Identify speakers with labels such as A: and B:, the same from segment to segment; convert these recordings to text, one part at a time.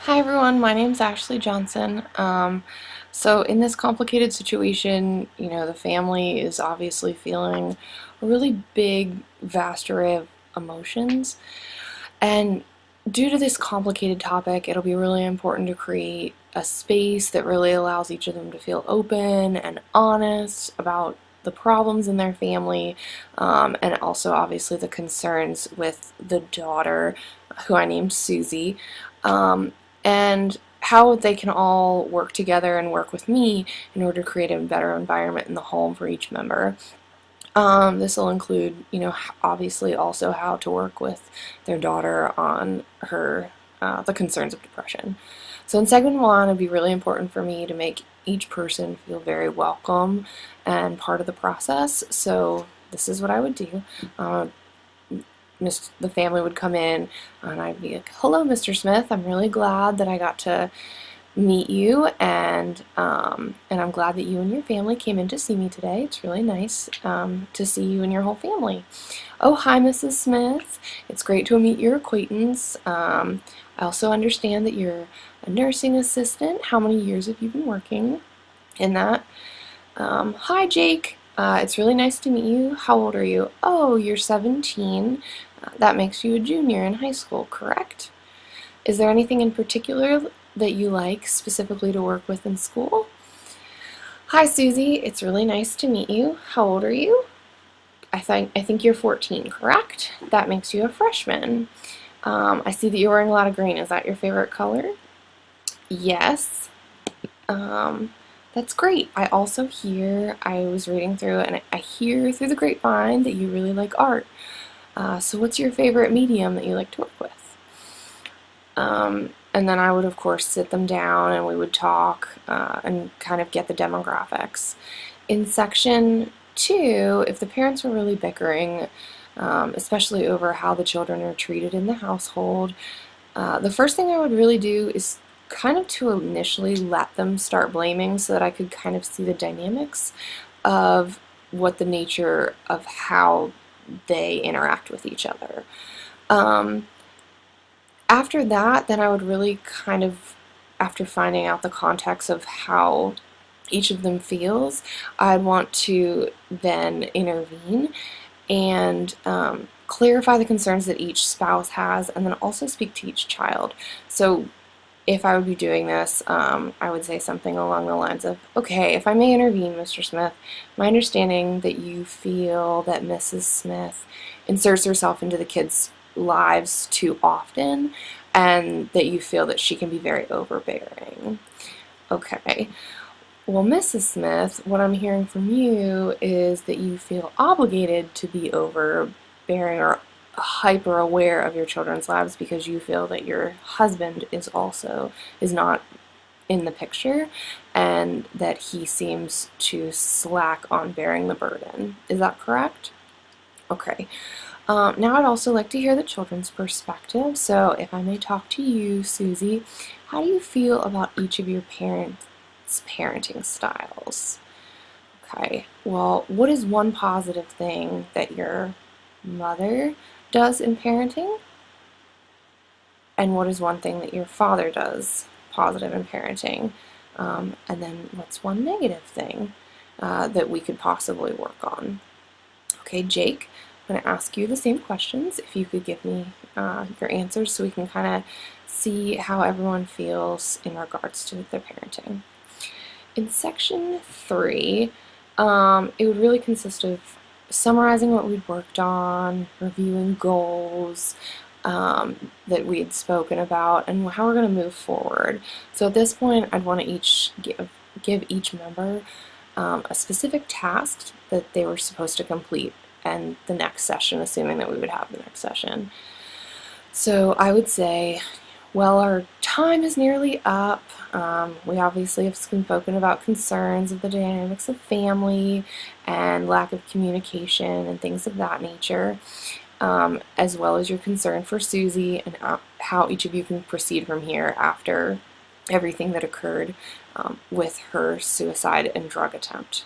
A: Hi everyone, my name's Ashley Johnson. So in this complicated situation, the family is obviously feeling a really big, vast array of emotions. And due to this complicated topic, it'll be really important to create a space that really allows each of them to feel open and honest about the problems in their family, and also obviously the concerns with the daughter, who I named Susie, and how they can all work together and work with me in order to create a better environment in the home for each member. This will include, obviously also how to work with their daughter on the concerns of depression. So in segment one, it'd be really important for me to make each person feel very welcome and part of the process. So this is what I would do. Uh, the family would come in and I'd be like, "Hello, Mr. Smith. I'm really glad that I got to meet you, and I'm glad that you and your family came in to see me today. It's really nice to see you and your whole family. Oh, hi, Mrs. Smith. It's great to meet your acquaintance. I also understand that you're a nursing assistant. How many years have you been working in that? Hi, Jake. It's really nice to meet you. How old are you? Oh, you're 17. That makes you a junior in high school, correct? Is there anything in particular that you like specifically to work with in school? Hi, Susie. It's really nice to meet you. How old are you? I think you're 14, correct? That makes you a freshman. I see that you're wearing a lot of green. Is that your favorite color? Yes. Um, that's great. I was reading through and I hear through the grapevine that you really like art. So what's your favorite medium that you like to work with? And then I would, of course, sit them down and we would talk and kind of get the demographics. In section two, if the parents were really bickering, especially over how the children are treated in the household, the first thing I would really do is kind of to initially let them start blaming so that I could kind of see the dynamics of what the nature of how they interact with each other. Um, After that, then I would really kind of, after finding out the context of how each of them feels, I'd want to then intervene and clarify the concerns that each spouse has, and then also speak to each child. So if I would be doing this, I would say something along the lines of, "Okay, if I may intervene, Mr. Smith, my understanding that you feel that Mrs. Smith inserts herself into the kids' lives too often, and that you feel that she can be very overbearing." Okay. Well, Mrs. Smith, what I'm hearing from you is that you feel obligated to be overbearing or hyper aware of your children's lives because you feel that your husband is not in the picture and that he seems to slack on bearing the burden. Is that correct? Okay. Now I'd also like to hear the children's perspective. So if I may talk to you, Susie, how do you feel about each of your parents' parenting styles? Okay, well, what is one positive thing that your mother does in parenting? And what is one thing that your father does positive in parenting? And then what's one negative thing that we could possibly work on? Okay, Jake, I'm going to ask you the same questions. If you could give me your answers so we can kind of see how everyone feels in regards to their parenting. In section three, it would really consist of summarizing what we'd worked on, reviewing goals that we had spoken about, and how we're going to move forward. So at this point, I'd want to give each member a specific task that they were supposed to complete and the next session, assuming that we would have the next session. So I would say, well, our time is nearly up. We obviously have spoken about concerns of the dynamics of family and lack of communication and things of that nature, as well as your concern for Susie and how each of you can proceed from here after everything that occurred with her suicide and drug attempt.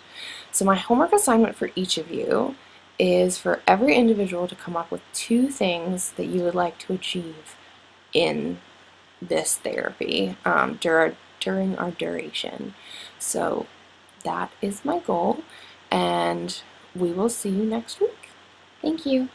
A: So my homework assignment for each of you is for every individual to come up with 2 things that you would like to achieve in this therapy during our duration. So that is my goal, and we will see you next week. Thank you.